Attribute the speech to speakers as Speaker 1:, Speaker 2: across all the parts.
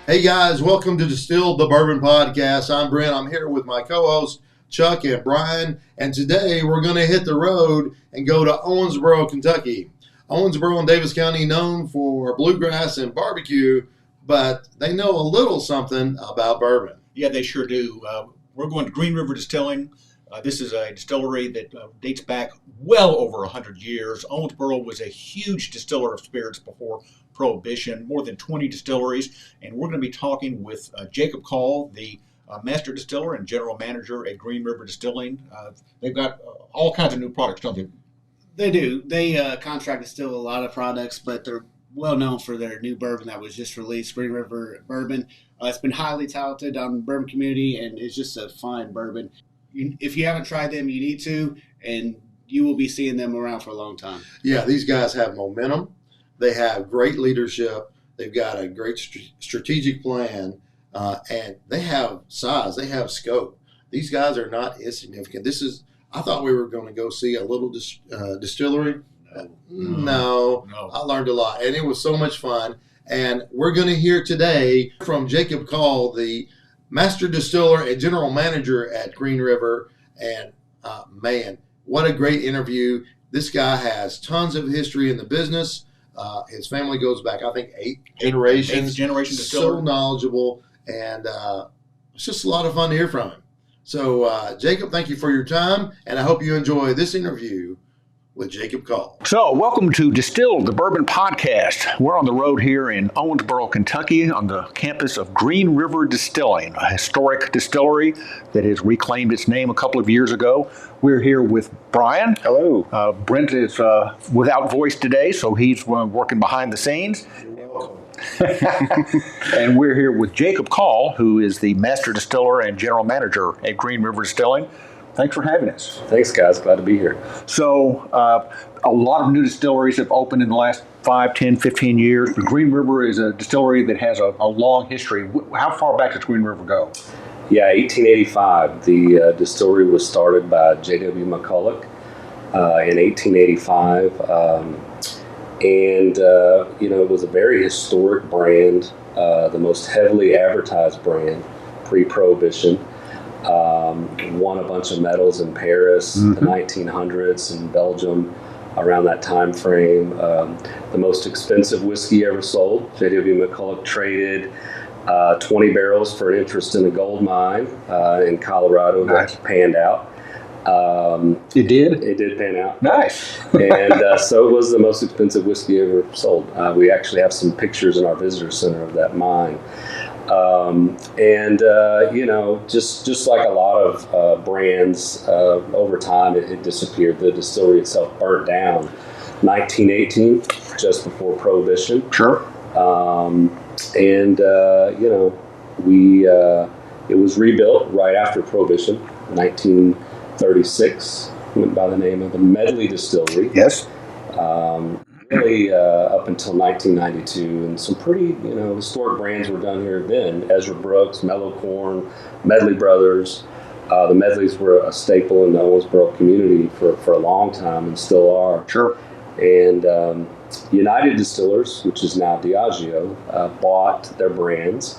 Speaker 1: Hey guys, welcome to Distilled Bourbon Podcast. I'm Brent. I'm here with my co-hosts Chuck and Brian, and today we're going to hit the road and go to Owensboro, Kentucky. Owensboro in Davis County, known for bluegrass and barbecue, but they know a little something about bourbon.
Speaker 2: Yeah, they sure do. We're going to Green River Distilling. This is a distillery that dates back well over 100 years. Owensboro was a huge distiller of spirits before Prohibition, more than 20 distilleries. And we're going to be talking with Jacob Call, the master distiller and general manager at Green River Distilling. They've got all kinds of new products, don't they?
Speaker 3: They do. They contract distill a lot of products, but they're well known for their new bourbon that was just released, Green River Bourbon. It's been highly touted on the bourbon community, and it's just a fine bourbon. If you haven't tried them, you need to, and you will be seeing them around for a long time.
Speaker 1: Yeah, these guys have momentum. They have great leadership. They've got a great strategic plan, and they have size. They have scope. These guys are not insignificant. I thought we were going to go see a little distillery. No, I learned a lot, and it was so much fun. And we're going to hear today from Jacob Call, the master distiller and general manager at Green River. And man, what a great interview. This guy has tons of history in the business. His family goes back, I think, eight generations.
Speaker 2: Eighth generation distiller.
Speaker 1: So knowledgeable, and it's just a lot of fun to hear from him. So, Jacob, thank you for your time, and I hope you enjoy this interview with Jacob Call.
Speaker 4: So, welcome to Distilled the Bourbon Podcast. We're on the road here in Owensboro, Kentucky, on the campus of Green River Distilling, a historic distillery that has reclaimed its name a couple of years ago. We're here with Brian.
Speaker 5: Hello.
Speaker 4: Brent is without voice today, so he's working behind the scenes.
Speaker 1: You're welcome.
Speaker 4: And we're here with Jacob Call, who is the master distiller and general manager at Green River Distilling. Thanks for having us.
Speaker 5: Thanks, guys. Glad to be here.
Speaker 4: So, a lot of new distilleries have opened in the last 5, 10, 15 years. But Green River is a distillery that has a long history. How far back does Green River go?
Speaker 5: Yeah, 1885. The distillery was started by J.W. McCulloch in 1885. It was a very historic brand, the most heavily advertised brand pre-Prohibition. Won a bunch of medals in Paris, the 1900s, in Belgium around that time frame. The most expensive whiskey ever sold. J.W. McCulloch traded 20 barrels for an interest in a gold mine in Colorado.
Speaker 4: Nice.
Speaker 5: That panned out.
Speaker 4: It did?
Speaker 5: It did pan out.
Speaker 4: Nice.
Speaker 5: And so it was the most expensive whiskey ever sold. We actually have some pictures in our visitor center of that mine. Just like a lot of brands, over time it disappeared. The distillery itself burnt down 1918, just before Prohibition.
Speaker 4: Sure.
Speaker 5: It was rebuilt right after Prohibition, 1936, went by the name of the Medley Distillery.
Speaker 4: Yes.
Speaker 5: Really up until 1992, and some pretty historic brands were done here then. Ezra Brooks, Mellow Corn, Medley Brothers. The Medleys were a staple in the Owensboro community for a long time and still are.
Speaker 4: Sure.
Speaker 5: And United Distillers, which is now Diageo, bought their brands,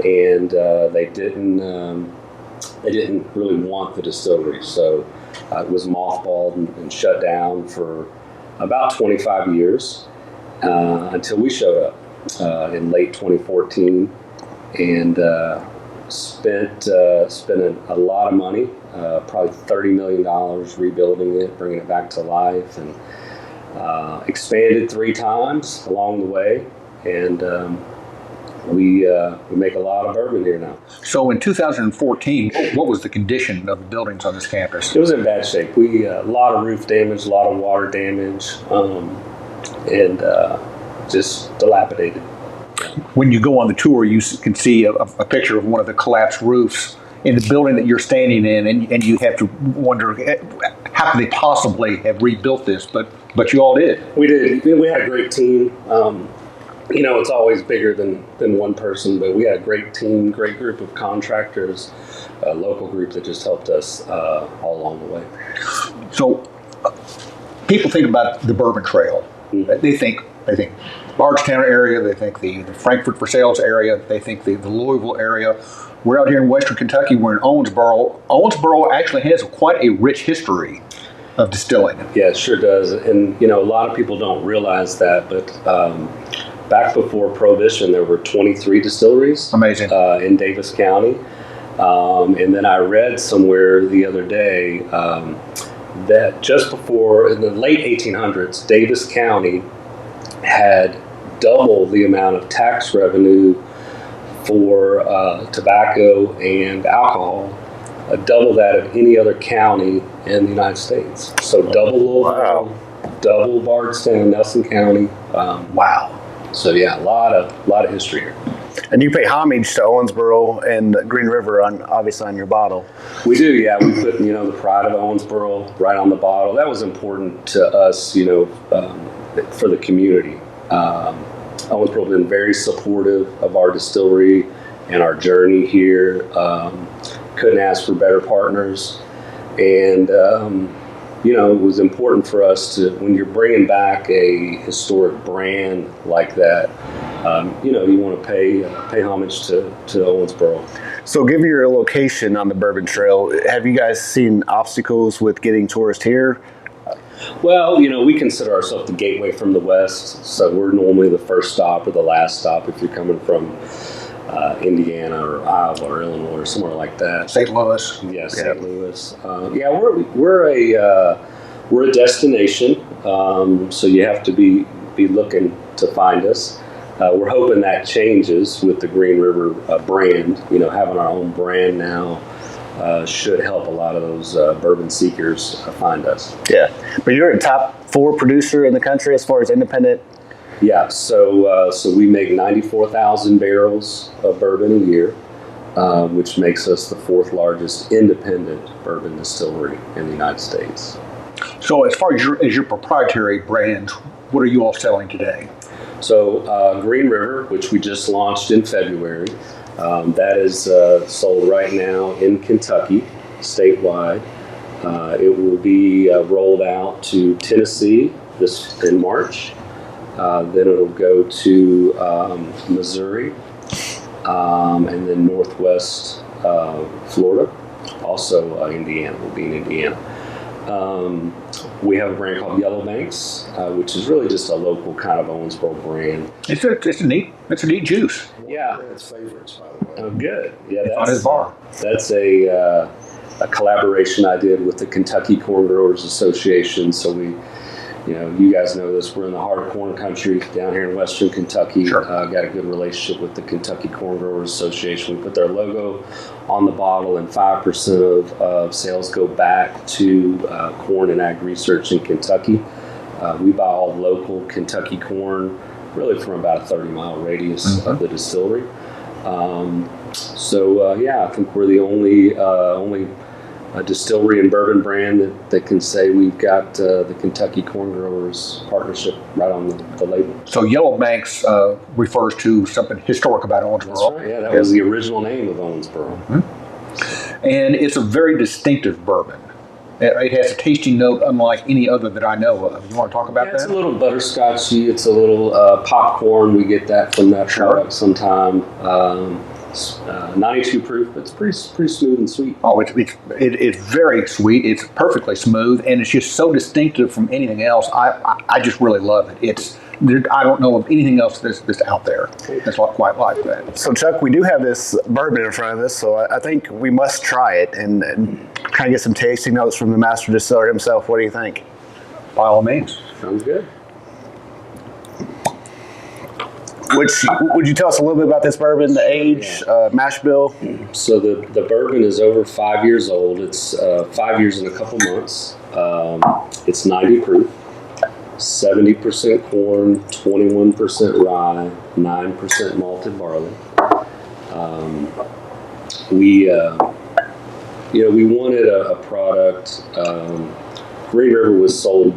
Speaker 5: and they didn't really want the distillery, so it was mothballed and shut down for about 25 years until we showed up in late 2014 and spent a lot of money, probably $30 million rebuilding it, bringing it back to life, and expanded 3 times along the way, and we make a lot of bourbon here now.
Speaker 4: So in 2014, what was the condition of the buildings on this campus?
Speaker 5: It was in bad shape. We a lot of roof damage, a lot of water damage, and just dilapidated.
Speaker 4: When you go on the tour, you can see a picture of one of the collapsed roofs in the building that you're standing in, and you have to wonder, how could they possibly have rebuilt this? But you all did.
Speaker 5: We did. We had a great team. It's always bigger than one person, but we had a great team, great group of contractors, a local group that just helped us all along the way.
Speaker 4: So people think about the Bourbon Trail.
Speaker 5: Mm-hmm.
Speaker 4: They think They think Bardstown area, they think the Frankfurt for Sales area, they think the Louisville area. We're out here in Western Kentucky. We're in Owensboro. Owensboro actually has quite a rich history of distilling.
Speaker 5: Yeah, it sure does. And, a lot of people don't realize that, but back before Prohibition, there were 23 distilleries.
Speaker 4: Amazing.
Speaker 5: In Davis County. And then I read somewhere the other day that just before, in the late 1800s, Davis County had double the amount of tax revenue for tobacco and alcohol, double that of any other county in the United States. So double Louisville, double Bardstown, Nelson County.
Speaker 4: Wow.
Speaker 5: So yeah, a lot of history here.
Speaker 6: And you pay homage to Owensboro and Green River obviously on your bottle.
Speaker 5: We do, yeah. We put the pride of Owensboro right on the bottle. That was important to us, for the community. Owensboro has been very supportive of our distillery and our journey here. Couldn't ask for better partners. And, it was important for us to, when you're bringing back a historic brand like that, you want to pay homage to Owensboro.
Speaker 6: So given your location on the Bourbon Trail, have you guys seen obstacles with getting tourists here?
Speaker 5: Well, we consider ourselves the gateway from the west, so we're normally the first stop or the last stop if you're coming from Indiana or Iowa or Illinois or somewhere like that.
Speaker 4: St. Louis.
Speaker 5: Yeah, St. Louis. We're a destination, so you have to be looking to find us. We're hoping that changes with the Green River brand. Having our own brand now should help a lot of those bourbon seekers find us.
Speaker 6: Yeah, but you're a top 4 producer in the country as far as independent.
Speaker 5: Yeah, so we make 94,000 barrels of bourbon a year, which makes us the 4th largest independent bourbon distillery in the United States.
Speaker 4: So as far as your proprietary brands, what are you all selling today?
Speaker 5: So Green River, which we just launched in February, that is sold right now in Kentucky, statewide. It will be rolled out to Tennessee in March. Then it'll go to Missouri, and then Northwest Florida. Also Indiana, will be in Indiana. We have a brand called Yellow Banks, which is really just a local kind of Owensboro brand.
Speaker 4: It's a neat juice.
Speaker 5: Yeah.
Speaker 1: It's favorites, by the way.
Speaker 5: Oh, good. Yeah,
Speaker 4: On his bar.
Speaker 5: That's a collaboration I did with the Kentucky Corn Growers Association. So we, you guys know this. We're in the heart of corn country down here in Western Kentucky.
Speaker 4: Sure.
Speaker 5: Got a good relationship with the Kentucky Corn Growers Association. We put their logo on the bottle, and 5% of sales go back to corn and ag research in Kentucky. We buy all local Kentucky corn, really from about a 30-mile radius of the distillery. I think we're the only distillery and bourbon brand that can say we've got the Kentucky Corn Growers Partnership right on the label.
Speaker 4: So Yellow Banks refers to something historic about Owensboro.
Speaker 5: That's right. Yeah, that was the original name of Owensboro.
Speaker 4: Mm-hmm. And it's a very distinctive bourbon. It has a tasting note unlike any other that I know of. You want to talk about that?
Speaker 5: It's a little butterscotchy. It's a little popcorn. We get that from that product sometime. 92 proof, but it's pretty smooth and sweet.
Speaker 4: Oh, it's very sweet. It's perfectly smooth, and it's just so distinctive from anything else. I just really love it. I don't know of anything else that's out there that's quite like that.
Speaker 6: So Chuck, we do have this bourbon in front of us, so I think we must try it and kind of get some tasting notes from the master distiller himself. What do you think?
Speaker 4: By all means.
Speaker 5: Sounds good.
Speaker 6: Would you tell us a little bit about this bourbon, the age, mash bill?
Speaker 5: So the bourbon is over 5 years old. It's 5 years and a couple months. It's 90 proof, 70% corn, 21% rye, 9% malted barley. We wanted a product. Green River was sold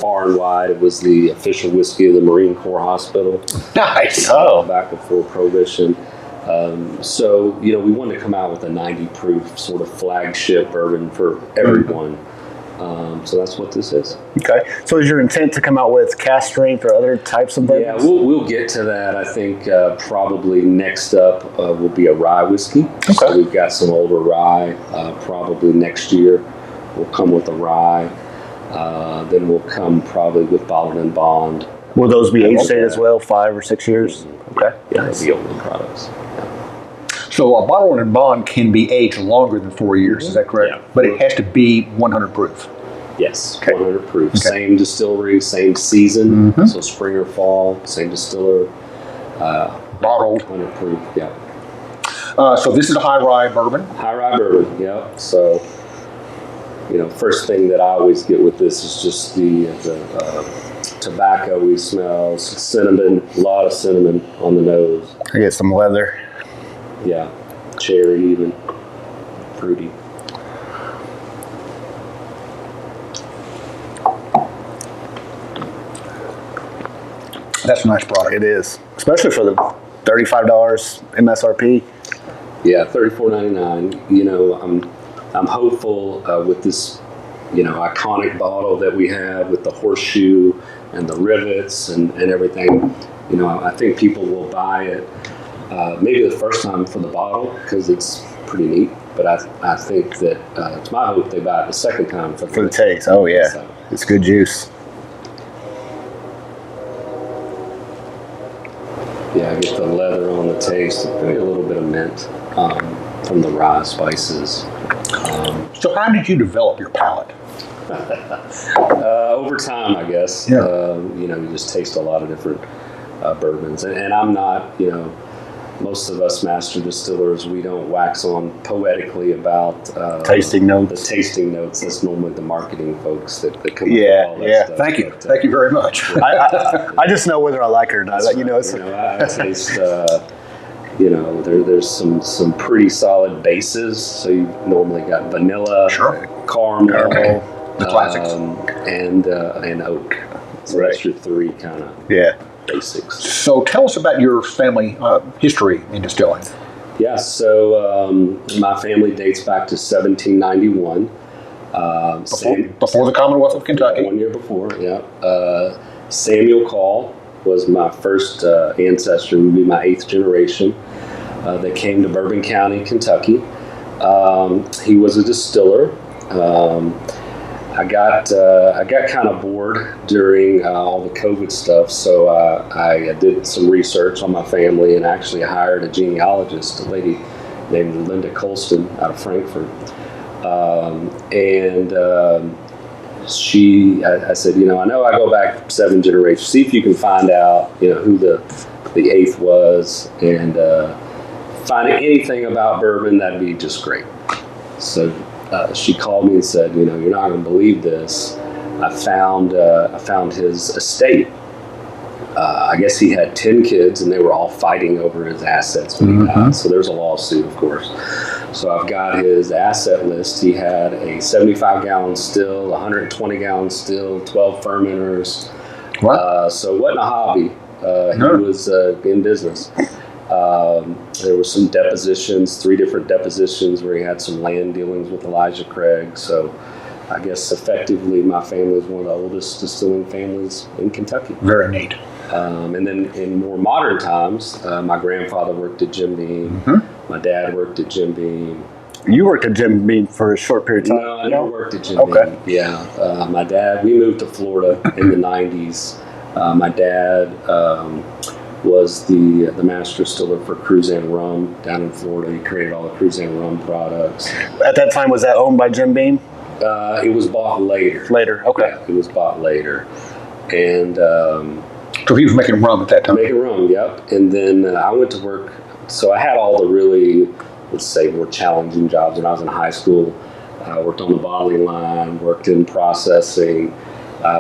Speaker 5: far and wide. It was the official whiskey of the Marine Corps Hospital.
Speaker 4: Nice.
Speaker 5: Back before Prohibition. We wanted to come out with a 90 proof sort of flagship bourbon for everyone. So that's what this is.
Speaker 6: Okay. So is your intent to come out with cask strength or other types of bourbons?
Speaker 5: Yeah, we'll get to that. I think probably next up will be a rye whiskey.
Speaker 6: Okay.
Speaker 5: So we've got some older rye. Probably next year we'll come with a rye. Then we'll come probably with bottled and bond.
Speaker 6: Will those be age state as well, 5 or 6 years? Okay.
Speaker 5: Yeah, they'll be older products.
Speaker 4: So a bottle and bond can be aged longer than 4 years, is that correct?
Speaker 5: Yeah.
Speaker 4: But it has to be 100 proof.
Speaker 5: Yes,
Speaker 4: Okay.
Speaker 5: 100 proof.
Speaker 4: Okay.
Speaker 5: Same distillery, same season. So spring or fall, same distiller.
Speaker 4: Bottled.
Speaker 5: 100 proof, yeah.
Speaker 4: So this is a high rye bourbon.
Speaker 5: High rye bourbon, yeah. So, first thing that I always get with this is just the tobacco we smell, cinnamon, a lot of cinnamon on the nose.
Speaker 6: I get some leather.
Speaker 5: Yeah, cherry even, fruity.
Speaker 4: That's a nice product.
Speaker 6: It is, especially for the $35 MSRP.
Speaker 5: Yeah, $34.99. I'm hopeful with this, iconic bottle that we have with the horseshoe and the rivets and everything. I think people will buy it maybe the first time for the bottle because it's pretty neat. But I think that it's my hope they buy it the second time for
Speaker 6: For the taste. Oh, yeah.
Speaker 5: So.
Speaker 6: It's good juice.
Speaker 5: Yeah, I get the leather on the taste, maybe a little bit of mint from the rye spices.
Speaker 4: So how did you develop your palate?
Speaker 5: Over time, I guess.
Speaker 4: Yeah.
Speaker 5: You just taste a lot of different bourbons. And I'm not, most of us master distillers, we don't wax on poetically about
Speaker 6: Tasting notes.
Speaker 5: The tasting notes. That's normally the marketing folks that come up
Speaker 6: Yeah,
Speaker 5: with all that
Speaker 6: yeah.
Speaker 5: stuff.
Speaker 4: Thank you.
Speaker 5: But,
Speaker 4: Thank you very much.
Speaker 6: I just know whether I like it or not.
Speaker 5: That's
Speaker 6: You know, it's
Speaker 5: right. I taste, there's some pretty solid bases. So you've normally got vanilla,
Speaker 4: Sure.
Speaker 5: caramel,
Speaker 4: The classics.
Speaker 5: and oak. So
Speaker 6: Right.
Speaker 5: that's your three kind of
Speaker 6: yeah.
Speaker 5: basics.
Speaker 4: So tell us about your family history in distilling.
Speaker 5: Yeah, so my family dates back to 1791.
Speaker 4: Before the Commonwealth of Kentucky.
Speaker 5: 1 year before, yeah. Samuel Call was my first ancestor, would be my 8th generation. That came to Bourbon County, Kentucky. He was a distiller. I got kind of bored during all the COVID stuff, so I did some research on my family and actually hired a genealogist, a lady named Linda Colston out of Frankfurt. I said, I know I go back 7 generations. See if you can find out, who the 8th was, and find anything about bourbon. That'd be just great. So she called me and said, you're not going to believe this. I found his estate. I guess he had 10 kids, and they were all fighting over his assets when he died. So there's a lawsuit, of course. So I've got his asset list. He had a 75-gallon still, 120-gallon still, 12 fermenters.
Speaker 4: What?
Speaker 5: So it wasn't a hobby. He was in business. There were some depositions, 3 different depositions where he had some land dealings with Elijah Craig. So I guess effectively my family is one of the oldest distilling families in Kentucky.
Speaker 4: Very neat.
Speaker 5: And then in more modern times, my grandfather worked at Jim Beam. My dad worked at Jim Beam.
Speaker 6: You worked at Jim Beam for a short period of time.
Speaker 5: No, I never worked at Jim
Speaker 6: Okay.
Speaker 5: Beam. Yeah. My dad, we moved to Florida in the 90s. My dad was the master distiller for Cruzan Rum down in Florida. He created all the Cruzan Rum products.
Speaker 6: At that time, was that owned by Jim Beam?
Speaker 5: It was bought later.
Speaker 6: Later, okay.
Speaker 5: Yeah, it was bought later. And
Speaker 4: So he was making rum at that time.
Speaker 5: making rum, yep. And then I went to work. So I had all the really, let's say, more challenging jobs when I was in high school. I worked on the bottling line, worked in processing.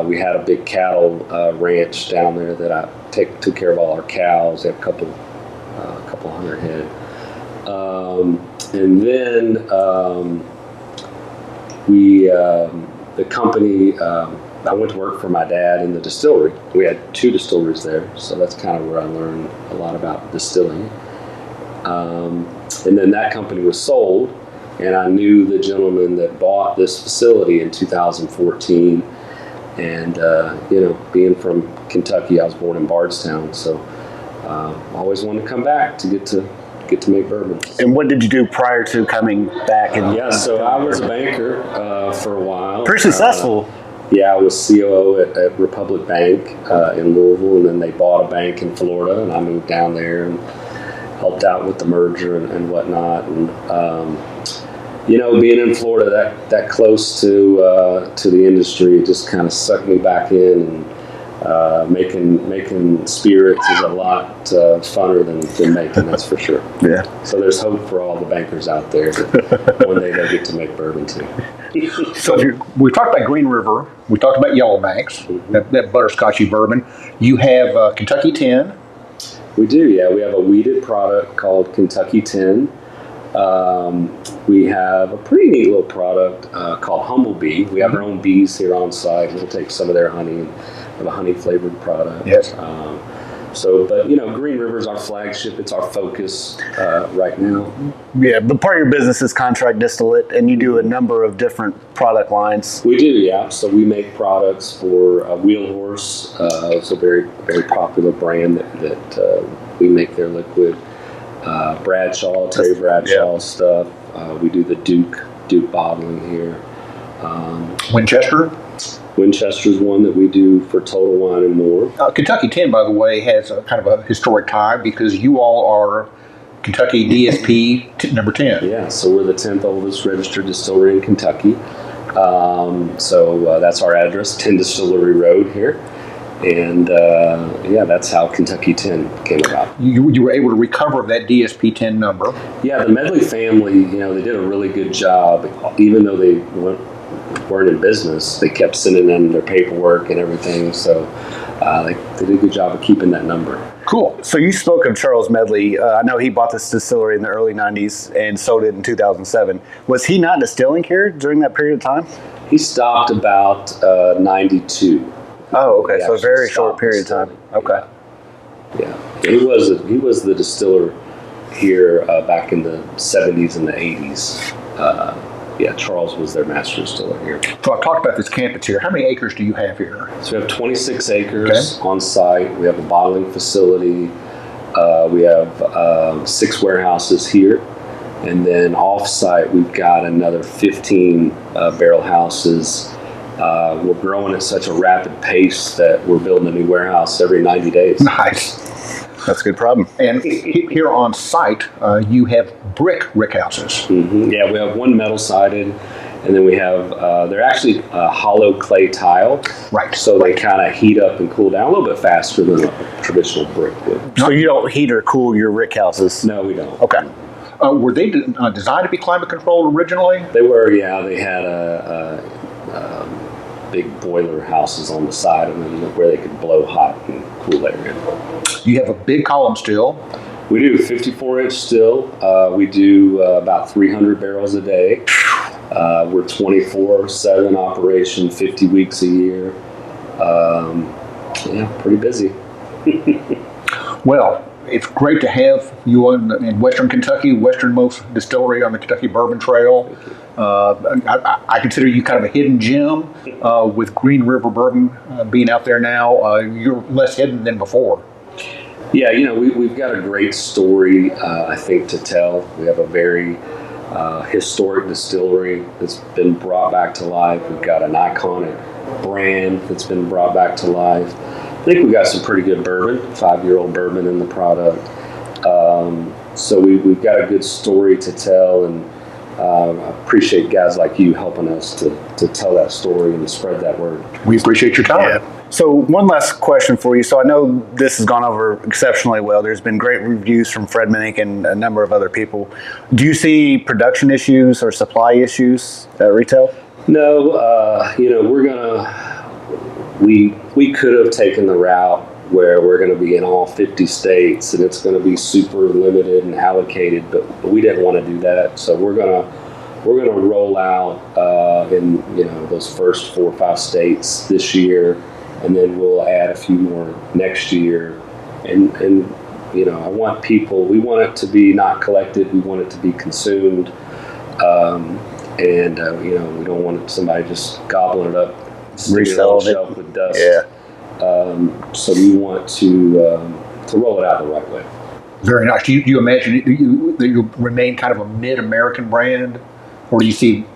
Speaker 5: We had a big cattle ranch down there that I took care of all our cows. We had a couple hundred head. And then the company, I went to work for my dad in the distillery. We had 2 distilleries there, so that's kind of where I learned a lot about distilling. And then that company was sold, and I knew the gentleman that bought this facility in 2014. And being from Kentucky, I was born in Bardstown, so always wanted to come back to get to make bourbon.
Speaker 6: And what did you do prior to coming back?
Speaker 5: So I was a banker for a while.
Speaker 6: Pretty successful.
Speaker 5: I was COO at Republic Bank in Louisville, and then they bought a bank in Florida, and I moved down there and helped out with the merger and whatnot. And being in Florida, that close to the industry, it just kind of sucked me back in. And making spirits is a lot funner than making, that's for sure.
Speaker 6: Yeah.
Speaker 5: So there's hope for all the bankers out there that one day they'll get to make bourbon too.
Speaker 4: So we talked about Green River. We talked about Yellowbanks, that butterscotchy bourbon. You have Kentucky 10.
Speaker 5: We do, yeah. We have a wheated product called Kentucky 10. We have a pretty neat little product called Humble Bee. We have our own bees here on site. We'll take some of their honey and have a honey flavored product.
Speaker 4: Yes.
Speaker 5: Green River is our flagship. It's our focus right now.
Speaker 6: Yeah, but part of your business is contract distillate, and you do a number of different product lines.
Speaker 5: We do, yeah. So we make products for Wheel Horse. It's a very, very popular brand that we make their liquid. Bradshaw, Terry Bradshaw stuff. We do the Duke bottling here. Winchester's one that we do for Total Wine and More.
Speaker 4: Kentucky 10, by the way, has a kind of a historic tie because you all are Kentucky DSP number 10.
Speaker 5: Yeah, so we're the 10th oldest registered distillery in Kentucky. That's our address, 10 Distillery Road here. And that's how Kentucky 10 came about.
Speaker 4: You were able to recover that DSP 10 number.
Speaker 5: Yeah, the Medley family, they did a really good job. Even though they weren't in business, they kept sending in their paperwork and everything. So they did a good job of keeping that number.
Speaker 6: Cool. So you spoke of Charles Medley. I know he bought this distillery in the early 90s and sold it in 2007. Was he not distilling here during that period of time?
Speaker 5: He stopped about 92.
Speaker 6: Oh, okay. So a very short period of time. Okay.
Speaker 5: Yeah. He was the distiller here back in the 70s and the 80s. Charles was their master distiller here.
Speaker 4: So I talked about this campus here. How many acres do you have here?
Speaker 5: So we have 26 acres on site. We have a bottling facility. We have 6 warehouses here. And then off-site, we've got another 15 barrel houses. We're growing at such a rapid pace that we're building a new warehouse every 90 days.
Speaker 4: Nice.
Speaker 6: That's a good problem.
Speaker 4: And here on site, you have brick houses.
Speaker 5: Mm-hmm. Yeah, we have one metal sided, and then we have, they're actually hollow clay tile.
Speaker 4: Right.
Speaker 5: So they kind of heat up and cool down a little bit faster than a traditional brick would.
Speaker 6: So you don't heat or cool your rick houses?
Speaker 5: No, we don't.
Speaker 6: Okay.
Speaker 4: Were they designed to be climate controlled originally?
Speaker 5: They were, yeah. They had big boiler houses on the side of them where they could blow hot and cool air in.
Speaker 4: You have a big column still.
Speaker 5: We do 54-inch still. We do about 300 barrels a day. We're 24/7 operation, 50 weeks a year. Pretty busy.
Speaker 4: Well, it's great to have you in Western Kentucky, westernmost distillery on the Kentucky Bourbon Trail. I consider you kind of a hidden gem with Green River Bourbon being out there now. You're less hidden than before.
Speaker 5: Yeah, we've got a great story, I think, to tell. We have a very historic distillery that's been brought back to life. We've got an iconic brand that's been brought back to life. I think we've got some pretty good bourbon, 5-year-old bourbon in the product. So we've got a good story to tell, and I appreciate guys like you helping us to tell that story and to spread that word.
Speaker 4: We appreciate your time.
Speaker 6: Yeah. So one last question for you. So I know this has gone over exceptionally well. There's been great reviews from Fred Minnick and a number of other people. Do you see production issues or supply issues at retail?
Speaker 5: No, we could have taken the route where we're going to be in all 50 states and it's going to be super limited and allocated, but we didn't want to do that. So we're going to roll out in those first 4 or 5 states this year, and then we'll add a few more next year. And we want it to be not collected, we want it to be consumed. We don't want somebody just gobbling it up, sticking it on
Speaker 6: Reselling
Speaker 5: the
Speaker 6: it.
Speaker 5: shelf with dust.
Speaker 6: Yeah.
Speaker 5: So we want to roll it out the right way.
Speaker 4: Very nice. Do you imagine that you remain kind of a mid-American brand, or do you see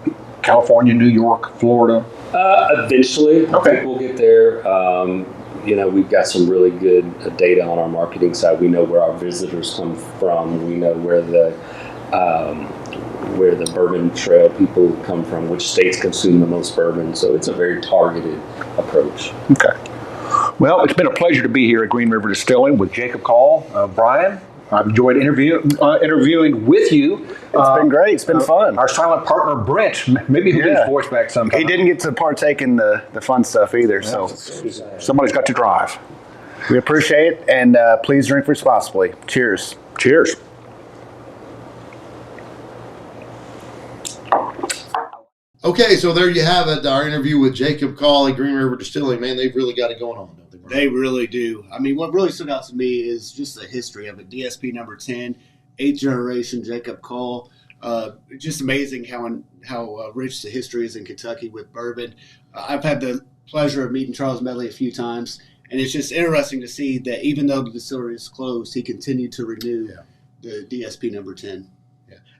Speaker 4: California, New York, Florida?
Speaker 5: Eventually, I
Speaker 4: Okay.
Speaker 5: think we'll get there. We've got some really good data on our marketing side. We know where our visitors come from. We know where the Bourbon Trail people come from, which states consume the most bourbon. So it's a very targeted approach.
Speaker 4: Okay. Well, it's been a pleasure to be here at Green River Distilling with Jacob Call. Brian, I've enjoyed interviewing with you.
Speaker 6: It's been great. It's been fun.
Speaker 4: Our silent partner, Brent, maybe he'll get his voice back sometime.
Speaker 6: He didn't get to partake in the fun stuff either, so
Speaker 4: Somebody's got to drive.
Speaker 6: we appreciate it, and please drink responsibly. Cheers.
Speaker 4: Cheers.
Speaker 1: Okay, so there you have it. Our interview with Jacob Call at Green River Distilling. Man, they've really got it going on, don't they, Brian?
Speaker 3: They really do. I mean, what really stood out to me is just the history of it. DSP number 10, 8th generation Jacob Call. Just amazing how rich the history is in Kentucky with bourbon. I've had the pleasure of meeting Charles Medley a few times, and it's just interesting to see that even though the distillery is closed, he continued to renew the DSP number 10.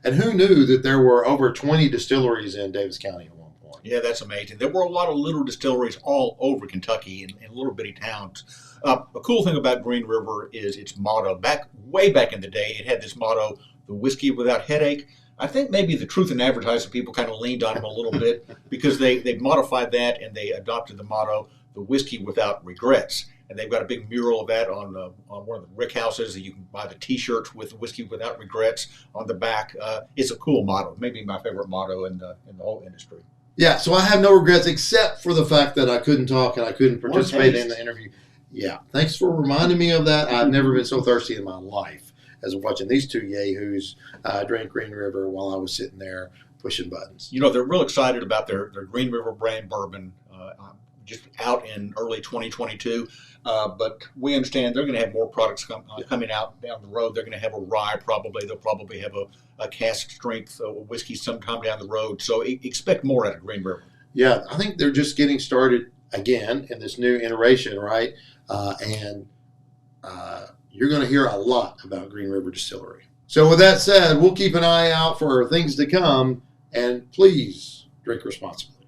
Speaker 1: And who knew that there were over 20 distilleries in Davis County at one point?
Speaker 2: Yeah, that's amazing. There were a lot of little distilleries all over Kentucky in little bitty towns. A cool thing about Green River is its motto. Way back in the day, it had this motto, the whiskey without headache. I think maybe the Truth in Advertising people kind of leaned on him a little bit because they modified that and they adopted the motto, the whiskey without regrets. And they've got a big mural of that on one of the rick houses. You can buy the T-shirts with "Whiskey Without Regrets" on the back. It's a cool motto, maybe my favorite motto in the whole industry.
Speaker 1: Yeah, so I have no regrets except for the fact that I couldn't talk and I couldn't participate in the interview. Yeah, thanks for reminding me of that. I've never been so thirsty in my life as watching these two yahoos drink Green River while I was sitting there pushing buttons.
Speaker 2: You know, they're real excited about their Green River brand bourbon just out in early 2022. But we understand they're going to have more products coming out down the road. They're going to have a rye probably. They'll probably have a cask strength whiskey sometime down the road. So expect more out of Green River.
Speaker 1: Yeah, I think they're just getting started again in this new iteration, right? And you're going to hear a lot about Green River Distillery. So with that said, we'll keep an eye out for things to come, and please drink responsibly.